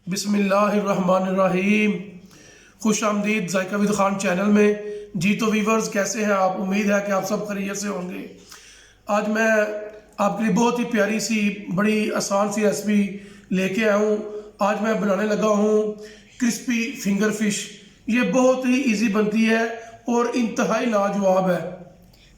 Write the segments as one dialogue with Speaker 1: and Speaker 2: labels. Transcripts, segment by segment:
Speaker 1: बिस्मिल्लाहिर्रहमानिर्रहीम। खुश आमदीद जायका विद खान चैनल में। जी तो वीवर्स, कैसे हैं आप? उम्मीद है कि आप सब खैरियत से होंगे। आज मैं आपके लिए बहुत ही प्यारी सी बड़ी आसान सी रेसिपी लेके आया हूँ। आज मैं बनाने लगा हूँ क्रिस्पी फिंगर फिश। ये बहुत ही इजी बनती है और इंतहाई लाजवाब है।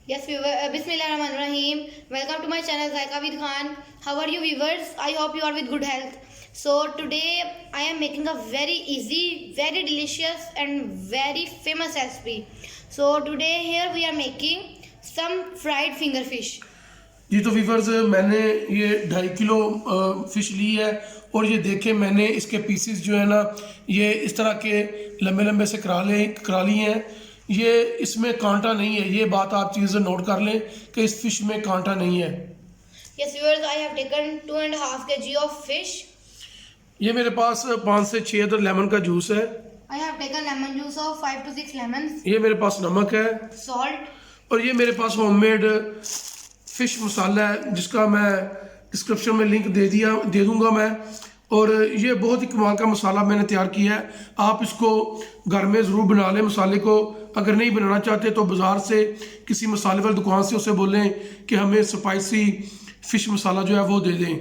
Speaker 2: Yes, viewer. Bismillahirrahmanirrahim. Welcome to my channel Zaika with Khan. How are you, viewers? I hope you are with good health. So today I am making a very easy, very delicious, and very famous recipe. So today here we are making some fried finger fish.
Speaker 1: जी तो viewers, मैंने ये 2.5 kilo fish ली है और ये देखें, मैंने इसके pieces जो है ना, ये इस तरह के लंबे लंबे से करा लिए हैं। ये इसमें कांटा नहीं है, ये बात आप चीज़ें नोट कर लें कि इस फिश में कांटा नहीं है।
Speaker 2: Yes, viewers, I have taken 2.5 kg of fish.
Speaker 1: ये मेरे पास 5 से 6 अदर लेमन का जूस है।
Speaker 2: I have taken lemon juice of 5 to 6 lemons.
Speaker 1: ये मेरे पास नमक है
Speaker 2: Salt.
Speaker 1: और ये मेरे पास होममेड फ़िश मसाला है, जिसका मैं डिस्क्रिप्शन में लिंक दे दूंगा मैं। और ये बहुत ही कमाल का मसाला मैंने तैयार किया है। आप इसको घर में ज़रूर बना लें मसाले को। अगर नहीं बनाना चाहते तो बाज़ार से किसी मसाले वाली दुकान से उसे बोलें कि हमें स्पाइसी फ़िश मसाला जो है वो दे दें।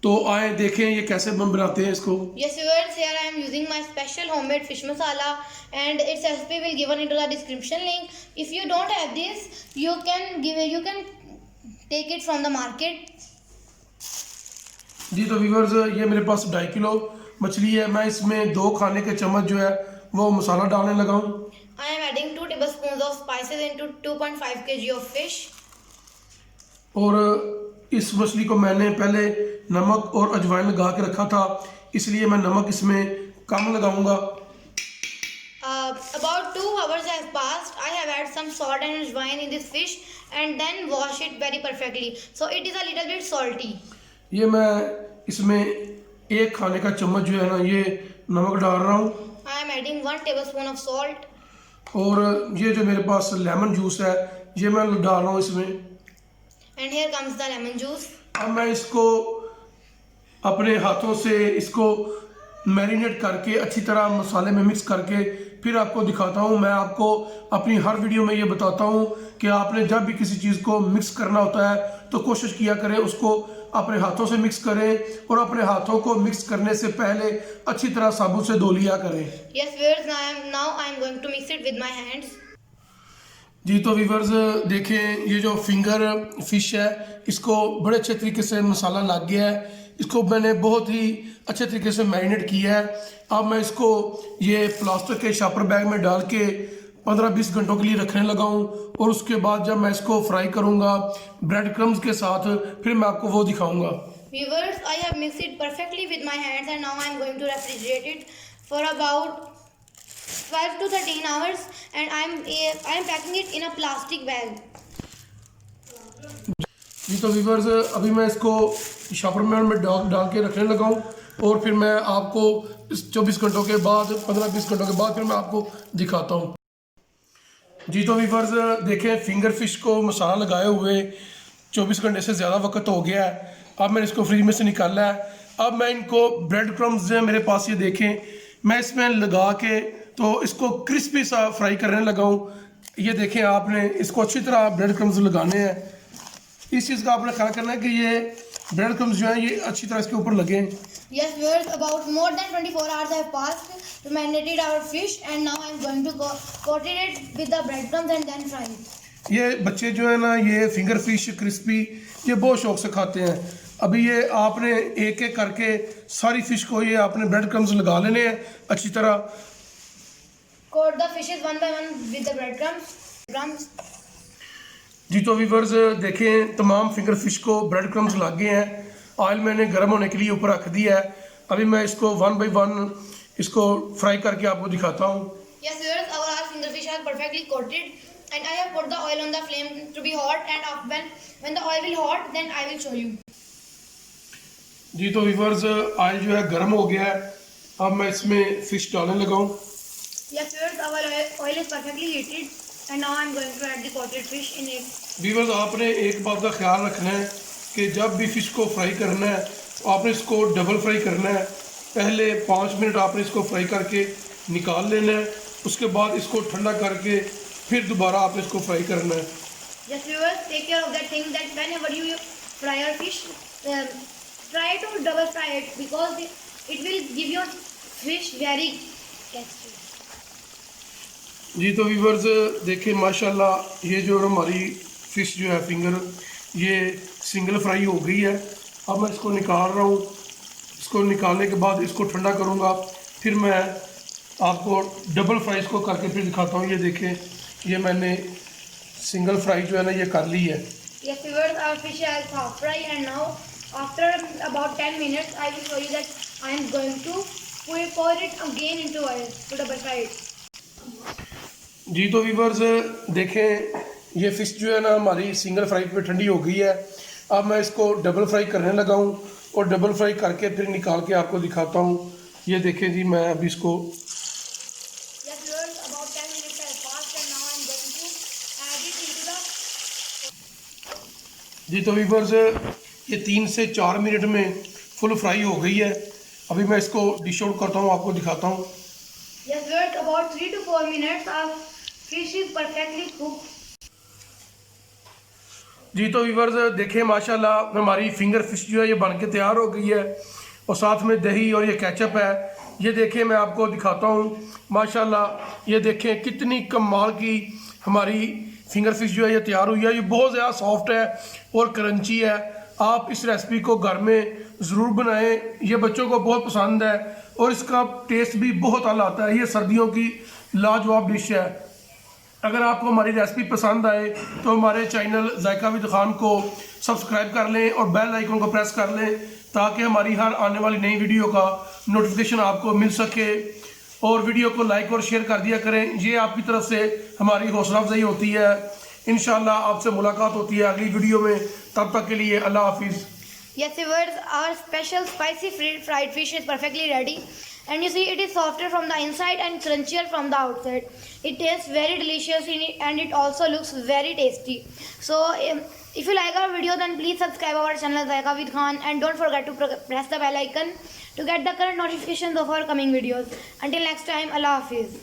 Speaker 1: तो आए देखें ये कैसे हम बनाते हैं इसको।
Speaker 2: Yes, viewers, here I am using my special homemade fish masala, and its recipe will given into the description link. If you don't have this, you can take it from the market.
Speaker 1: जी तो viewers, ये मेरे पास 2.5 kilo मछली है। मैं इसमें 2 खाने के चम्मच जो है वो मसाला डालने लगा हूँ।
Speaker 2: I am adding 2 tablespoons of spices into 2.5 kg of fish.
Speaker 1: और इस मछली को मैंने पहले नमक और अजवाइन लगा के रखा था, इसलिए मैं नमक इसमें कम लगाऊंगा।
Speaker 2: About 2 hours have passed. I have added some salt and ajwain in this fish and then wash it very perfectly. So it is a little bit salty.
Speaker 1: ये मैं इसमें 1 खाने का चम्मच जो है ना, ये नमक डाल रहा हूँ।
Speaker 2: I am adding 1 tablespoon of salt.
Speaker 1: और ये जो मेरे पास लेमन जूस है, ये मैं डाल रहा हूँ इसमें।
Speaker 2: And here comes the lemon juice.
Speaker 1: अब मैं इसको अपने हाथों से इसको मैरिनेट करके अच्छी तरह मसाले में मिक्स करके फिर आपको दिखाता हूँ। मैं आपको अपनी हर वीडियो में ये बताता हूँ कि आपने जब भी किसी चीज़ को मिक्स करना होता है तो कोशिश किया करें उसको अपने हाथों से मिक्स करें और अपने हाथों को मिक्स करने से पहले अच्छी तरह साबुन से धो लिया करें।
Speaker 2: Yes, viewers, now I am going to mix it with my hands.
Speaker 1: जी तो व्यूवर्स, देखें ये जो फिंगर फिश है, इसको बड़े अच्छे तरीके से मसाला लग गया है। इसको मैंने बहुत ही अच्छे तरीके से मैरिनेट किया है। अब मैं इसको ये प्लास्टिक के शॉपर बैग में डाल के 15-20 घंटों के लिए रखने लगा हूँ। और उसके बाद जब मैं इसको फ्राई करूँगा ब्रेड क्रम्स के साथ, फिर मैं आपको वो दिखाऊँगा।
Speaker 2: Viewers, I have mixed it perfectly with my hands and now I am going to refrigerate it for about 12 to 13 hours, and I am packing it in a plastic bag.
Speaker 1: जी तो viewers, अभी मैं इसको shopper में डाल के रखने लगा हूँ और फिर मैं आपको 24 घंटों के बाद 15-20 घंटों के बाद फिर मैं आपको दिखाता हूँ। जी तो व्यूवर्स, देखें फिंगर फिश को मसाला लगाए हुए 24 घंटे से ज़्यादा वक्त हो गया है। अब मैंने इसको फ्रिज में से निकाला है। अब मैं इनको ब्रेड क्रम्स जो है मेरे पास, ये देखें, मैं इसमें लगा के तो इसको क्रिस्पी सा फ्राई करने लगा हूँ। ये देखें, आपने इसको अच्छी तरह ब्रेड क्रम्स लगाने हैं। इस चीज़ का आपने ख्याल करना है कि ये ब्रेड क्रम्स जो है ये अच्छी तरह इसके ऊपर लगे।
Speaker 2: Yes, viewers, about more than 24 hours have passed to marinate our fish, and now I am going to coat it with the breadcrumbs and then fry it.
Speaker 1: ये बच्चे जो है ना, ये फिंगर फिश क्रिस्पी ये बहुत शौक से खाते हैं। अभी ये आपने एक एक करके सारी फिश को ये आपने ब्रेड क्रम्स लगा लेने हैं अच्छी तरह।
Speaker 2: Coat the fishes one by one with the breadcrumbs.
Speaker 1: जी तो व्यूवर्स, देखें, तमाम फिंगर फिश को ब्रेड क्रम्स लग गए हैं। ऑयल मैंने गर्म होने के लिए ऊपर रख दिया है। अभी मैं इसको 1 by 1 इसको फ्राई करके आपको दिखाता हूँ।
Speaker 2: Yes, viewers, our finger fish are perfectly coated, and I have put the oil on the flame to be hot, and when the oil will hot, then I will show you.
Speaker 1: जी तो viewers, oil जो है गर्म हो गया है। अब मैं इसमें फिश डालने लगा हूँ।
Speaker 2: Yes, viewers, our oil is perfectly heated, and now I am going to add the coated fish in it.
Speaker 1: Viewers, आपने एक बात का ख्याल रखना है कि जब भी फिश को फ्राई करना है तो आपने इसको डबल फ्राई करना है। पहले 5 मिनट आपने इसको फ्राई करके निकाल लेना है, उसके बाद इसको ठंडा करके फिर दोबारा आपने इसको फ्राई करना है।
Speaker 2: Just viewers, take care of that thing that whenever you fry your fish, try to double fry it because it will give your fish very tasty.
Speaker 1: जी तो व्यूवर्स देखें माशाल्लाह ये जो हमारी फ़िश जो है फिंगर ये सिंगल फ्राई हो गई है। अब मैं इसको निकाल रहा हूँ। इसको निकालने के बाद इसको ठंडा करूँगा, फिर मैं आपको डबल फ्राई इसको करके फिर दिखाता हूँ। ये देखें ये मैंने सिंगल फ्राई जो है ना ये कर ली है।
Speaker 2: Yes viewers, our fish has half fry and now after about 10 minutes I will show you that I am going to pour it again into oil to double fry it.
Speaker 1: जी तो viewers देखें ये fish जो है ना हमारी single fry पे ठंडी हो गई है। अब मैं इसको डबल फ्राई करने लगा हूँ और डबल फ्राई करके फिर निकाल के आपको दिखाता हूँ। ये देखें जी मैं अभी इसको
Speaker 2: Yes viewers, about 10 minutes has passed and now I am going to add it into the
Speaker 1: जी तो व्यूवर्स ये 3 से 4 मिनट में फुल फ्राई हो गई है। अभी मैं इसको डिश आउट करता हूँ, आपको दिखाता हूँ।
Speaker 2: Yes viewers, about 3 to 4 minutes our fish is perfectly cooked.
Speaker 1: जी तो व्यूवर्स देखें माशाल्लाह हमारी फिंगर फिश जो है ये बन के तैयार हो गई है और साथ में दही और ये केचप है। ये देखें मैं आपको दिखाता हूँ माशाल्लाह ये देखें कितनी कमाल की हमारी फिंगर फिश जो है ये तैयार हुई है। ये बहुत ज़्यादा सॉफ्ट है और क्रंची है। आप इस रेसिपी को घर में ज़रूर बनाएं, ये बच्चों को बहुत पसंद है और इसका टेस्ट भी बहुत आला आता है। ये सर्दियों की लाजवाब डिश है। अगर आपको हमारी रेसिपी पसंद आए तो हमारे चैनल जायका विद खान को सब्सक्राइब कर लें और बेल आइकन को प्रेस कर लें ताकि हमारी हर आने वाली नई वीडियो का नोटिफिकेशन आपको मिल सके। और वीडियो को लाइक और शेयर कर दिया करें, ये आपकी तरफ से हमारी हौसला अफजाई होती है। इंशाल्लाह आपसे मुलाकात होती है अगली वीडियो में, तब तक के लिए अल्लाह हाफिज़।
Speaker 2: Yes viewers, our special spicy fried fish is perfectly ready and you see it is softer from the inside and crunchier from the outside. It tastes very delicious and it also looks very tasty. So if you like our video then please subscribe our channel Zaika with Khan and don't forget to press the bell icon to get the current notifications of our coming videos. Until next time, Allah Hafiz.